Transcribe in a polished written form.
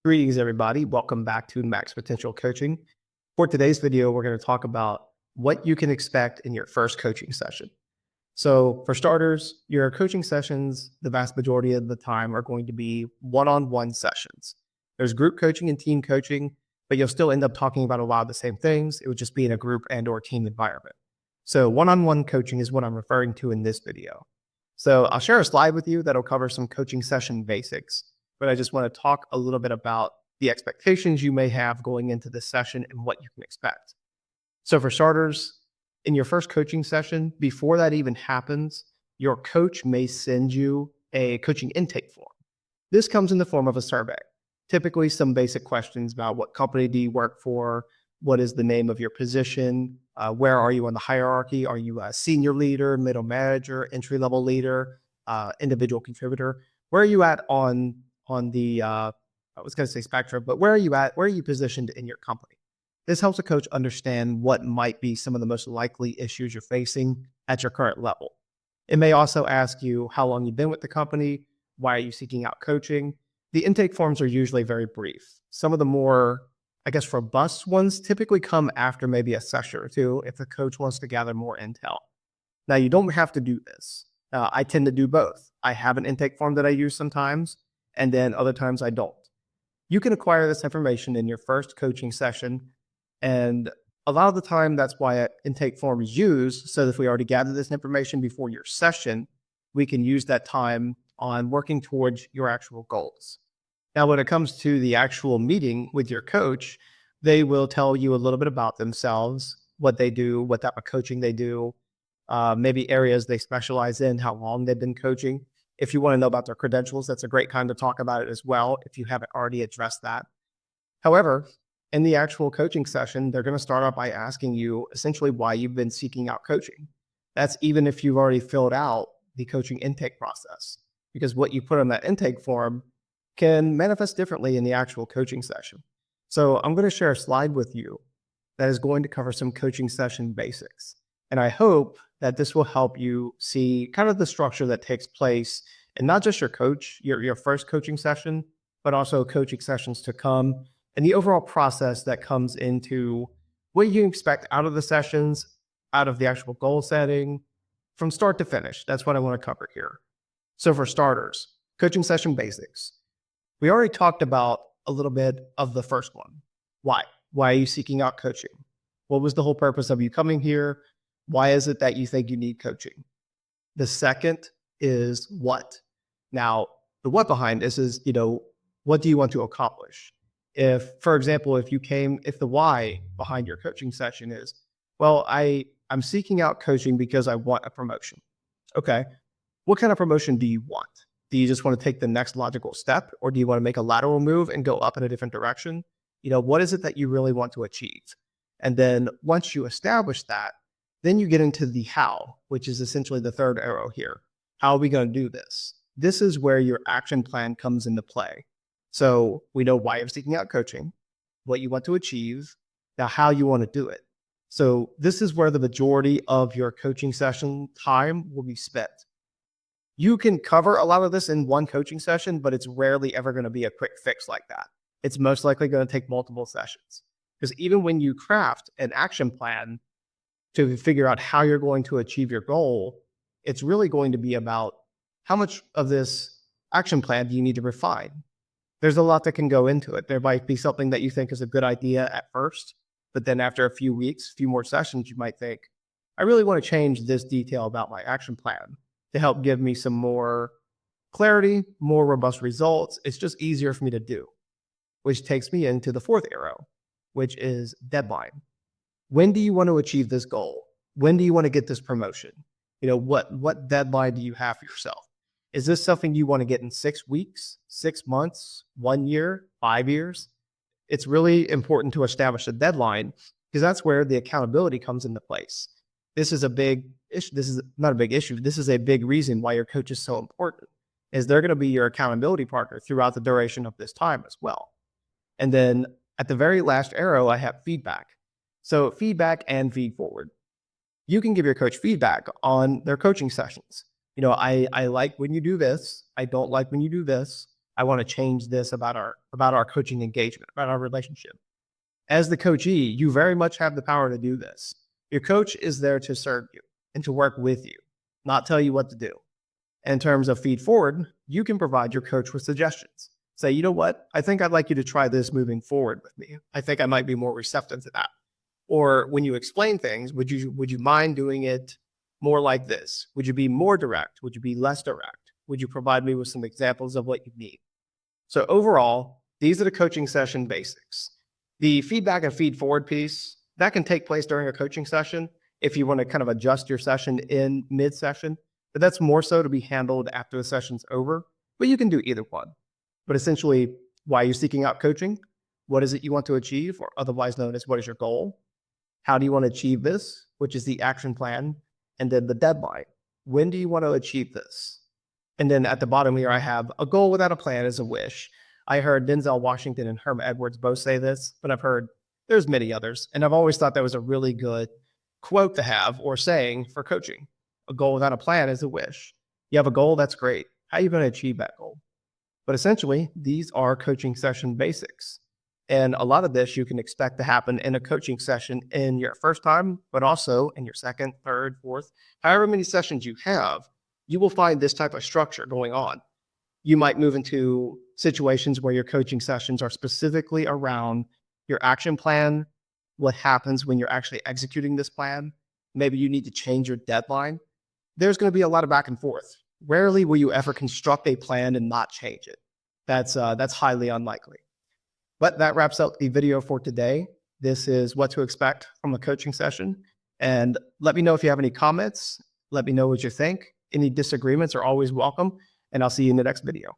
Greetings, everybody. Welcome back to Max Potential Coaching. For today's video, we're going to talk about what you can expect in your first coaching session. So for starters, your coaching sessions, the vast majority of the time are going to be one-on-one sessions. There's group coaching and team coaching, but you'll still end up talking about a lot of the same things. It would just be in a group and or team environment. So one-on-one coaching is what I'm referring to in this video. So I'll share a slide with you that'll cover some coaching session basics, but I just want to talk a little bit about the expectations you may have going into this session and what you can expect. So for starters, in your first coaching session, before that even happens, your coach may send you a coaching intake form. This comes in the form of a survey, typically some basic questions about what company do you work for, what is the name of your position, where are you on the hierarchy, are you a senior leader, middle manager, entry-level leader, individual contributor, where are you at on the, I was going to say spectrum, but where are you at, where are you positioned in your company? This helps a coach understand what might be some of the most likely issues you're facing at your current level. It may also ask you how long you've been with the company, why are you seeking out coaching? The intake forms are usually very brief. Some of the more, robust ones typically come after maybe a session or two if the coach wants to gather more intel. Now, you don't have to do this. I tend to do both. I have an intake form that I use sometimes, and then other times I don't. You can acquire this information in your first coaching session, and a lot of the time that's why an intake form is used, so that if we already gathered this information before your session, we can use that time on working towards your actual goals. Now, when it comes to the actual meeting with your coach, they will tell you a little bit about themselves, what they do, what type of coaching they do, maybe areas they specialize in, how long they've been coaching. If you want to know about their credentials, that's a great time to talk about it as well, if you haven't already addressed that. However, in the actual coaching session, they're going to start off by asking you essentially why you've been seeking out coaching. That's even if you've already filled out the coaching intake process, because what you put on that intake form can manifest differently in the actual coaching session. So I'm going to share a slide with you that is going to cover some coaching session basics. And I hope that this will help you see kind of the structure that takes place and not just your first coaching session, but also coaching sessions to come and the overall process that comes into what you expect out of the sessions, out of the actual goal setting, from start to finish. That's what I want to cover here. So for starters, coaching session basics. We already talked about a little bit of the first one. Why? Why are you seeking out coaching? What was the whole purpose of you coming here? Why is it that you think you need coaching? The second is what. Now, the what behind this is, what do you want to accomplish? If, for example, if the why behind your coaching session is, well, I'm seeking out coaching because I want a promotion. Okay. What kind of promotion do you want? Do you just want to take the next logical step, or do you want to make a lateral move and go up in a different direction? What is it that you really want to achieve? And then once you establish that, then you get into the how, which is essentially the third arrow here. How are we going to do this? This is where your action plan comes into play. So we know why you're seeking out coaching, what you want to achieve, now how you want to do it. So this is where the majority of your coaching session time will be spent. You can cover a lot of this in one coaching session, but it's rarely ever going to be a quick fix like that. It's most likely going to take multiple sessions, because even when you craft an action plan to figure out how you're going to achieve your goal, it's really going to be about how much of this action plan do you need to refine. There's a lot that can go into it. There might be something that you think is a good idea at first, but then after a few weeks, a few more sessions, you might think, I really want to change this detail about my action plan to help give me some more clarity, more robust results. It's just easier for me to do, which takes me into the fourth arrow, which is deadline. When do you want to achieve this goal? When do you want to get this promotion? What deadline do you have for yourself? Is this something you want to get in 6 weeks, 6 months, 1 year, 5 years? It's really important to establish a deadline, because that's where the accountability comes into place. This is a big issue. This is not a big issue. This is a big reason why your coach is so important, is they're going to be your accountability partner throughout the duration of this time as well. And then at the very last arrow, I have feedback. So feedback and feed forward. You can give your coach feedback on their coaching sessions. I like when you do this. I don't like when you do this. I want to change this about our coaching engagement, about our relationship. As the coachee, you very much have the power to do this. Your coach is there to serve you and to work with you, not tell you what to do. In terms of feed forward, you can provide your coach with suggestions. Say, you know what? I think I'd like you to try this moving forward with me. I think I might be more receptive to that. Or when you explain things, would you mind doing it more like this? Would you be more direct? Would you be less direct? Would you provide me with some examples of what you need? So overall, these are the coaching session basics. The feedback and feed forward piece, that can take place during a coaching session if you want to kind of adjust your session in mid-session, but that's more so to be handled after the session's over, but you can do either one. But essentially, why are you seeking out coaching? What is it you want to achieve, or otherwise known as what is your goal? How do you want to achieve this, which is the action plan, and then the deadline. When do you want to achieve this? And then at the bottom here, I have a goal without a plan is a wish. I heard Denzel Washington and Herm Edwards both say this, but I've heard there's many others. And I've always thought that was a really good quote to have or saying for coaching. A goal without a plan is a wish. You have a goal, that's great. How are you going to achieve that goal? But essentially, these are coaching session basics. And a lot of this you can expect to happen in a coaching session in your first time, but also in your second, third, fourth, however many sessions you have, you will find this type of structure going on. You might move into situations where your coaching sessions are specifically around your action plan, what happens when you're actually executing this plan. Maybe you need to change your deadline. There's going to be a lot of back and forth. Rarely will you ever construct a plan and not change it. That's highly unlikely. But that wraps up the video for today. This is what to expect from a coaching session. And let me know if you have any comments. Let me know what you think. Any disagreements are always welcome. And I'll see you in the next video.